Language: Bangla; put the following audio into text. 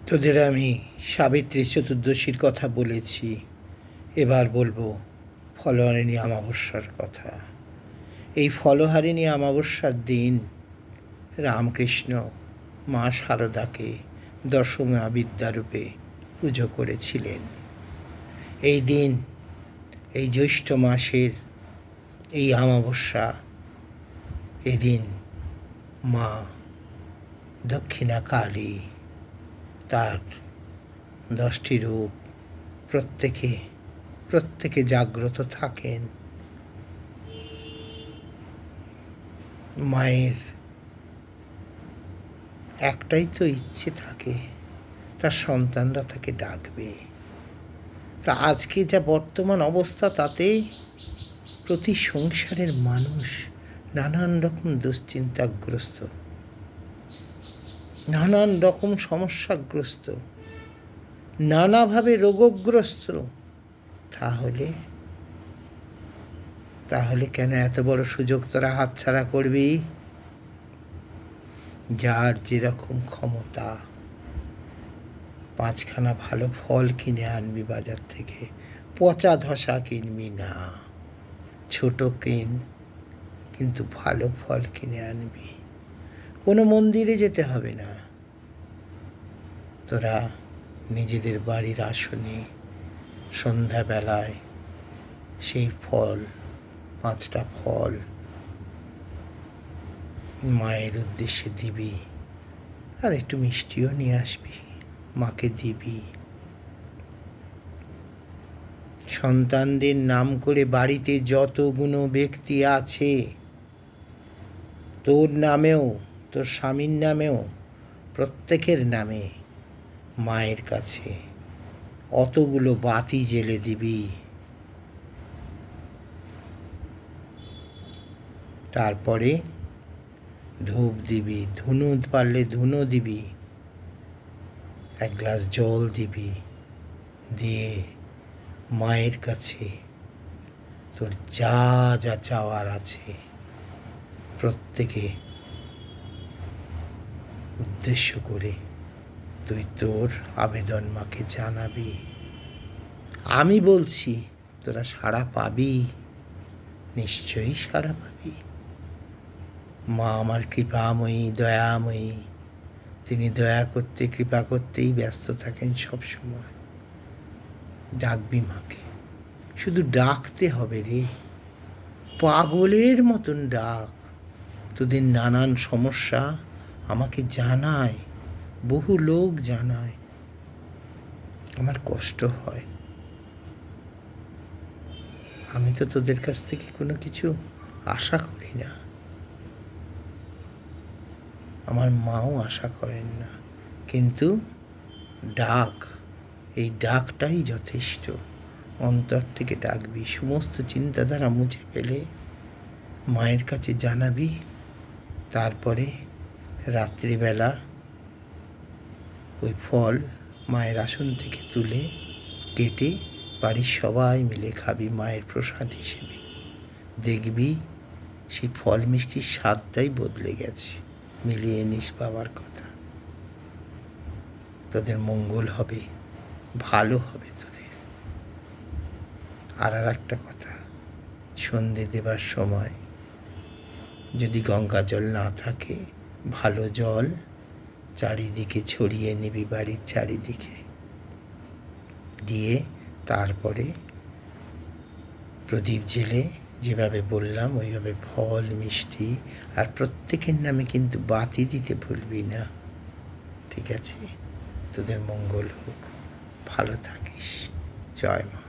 তোদের আমি সাবিত্রী চতুর্দশীর কথা বলেছি, এবার বলবো ফলহারিণী অমাবস্যার কথা। এই ফলহারিণী অমাবস্যার দিন রামকৃষ্ণ মা শারদাকে দশমা বিদ্যারূপে পুজো করেছিলেন। এই দিন, এই জ্যৈষ্ঠ মাসের এই অমাবস্যা, এদিন মা দক্ষিণা কালী তার 10টি রূপ প্রত্যেকে জাগ্রত থাকেন। মায়ের একটাই তো ইচ্ছে থাকে, তার সন্তানরা তাকে ডাকবে। তা আজকে যা বর্তমান অবস্থা, তাতে প্রতি সংসারের মানুষ নানান রকম দুশ্চিন্তাগ্রস্ত, নানান রকম সমস্যাগ্রস্ত, নানাভাবে রোগগ্রস্ত। তাহলে কেন এত বড় সুযোগ তোরা হাতছাড়া করবি? যার যেরকম ক্ষমতা, 5খানা ভালো ফল কিনে আনবি বাজার থেকে, পচা ধসা কিনবি না। ছোট কিন, কিন্তু ভালো ফল কিনে আনবি। কোনো মন্দিরে যেতে হবে না, তোরা নিজেদের বাড়ির আসনে সন্ধ্যাবেলায় সেই ফল, 5টা ফল মায়ের উদ্দেশ্যে দিবি, আর একটু মিষ্টিও নিয়ে আসবি, মাকে দিবি। সন্তানদের নাম করে বাড়িতে যতগুলো ব্যক্তি আছে, তোর নামেও, তোর স্বামীর নামেও, প্রত্যেকের নামে মায়ের কাছে অতগুলো বাতি জ্বেলে দিবি। তারপরে ধূপ দিবি, ধুনো পারলে ধুনো দিবি, 1 গ্লাস জল দিবি, দিয়ে মায়ের কাছে তোর যা যা চাওয়ার আছে প্রত্যেকে উদ্দেশ্য করে তুই তোর আবেদন মাকে জানাবি। আমি বলছি, তোরা সাড়া পাবি, নিশ্চয়ই সাড়া পাবি। মা আমার কৃপাময়ী, দয়াময়ী, তিনি দয়া করতে, কৃপা করতেই ব্যস্ত থাকেন সব সময়। ডাকবি মাকে, শুধু ডাকতে হবে রে, পাগলের মতন ডাক। তোদের নানান সমস্যা আমাকে জানায়, বহু লোক জানায়, আমার কষ্ট হয়। আমি তো তোদের কাছ থেকে কোনো কিছু আশা করি না, আমার মাও আশা করেন না, কিন্তু এই ডাকটাই যথেষ্ট। অন্তর থেকে ডাকবি, সমস্ত চিন্তাধারা মুছে ফেলে মায়ের কাছে জানাবি। তারপরে রাত্রিবেলা ওই ফল মায়ের আসন থেকে তুলে কেটে বাড়ির সবাই মিলে খাবি মায়ের প্রসাদ হিসেবে। দেখবি সেই ফল মিষ্টির স্বাদটাই বদলে গেছে। মিলিয়ে নিস বাবার কথা, তোদের মঙ্গল হবে, ভালো হবে তোদের। আর একটা কথা, সন্ধে দেবার সময় যদি গঙ্গা জল না থাকে, ভালো জল চারিদিকে ছড়িয়ে নিবি, বাড়ির চারিদিকে দিয়ে তারপরে প্রদীপ জেলে যেভাবে বললাম ওইভাবে ফল মিষ্টি আর প্রত্যেকের নামে কিন্তু বাতি দিতে ভুলবি না, ঠিক আছে? তোদের মঙ্গল হোক, ভালো থাকিস। জয় মা।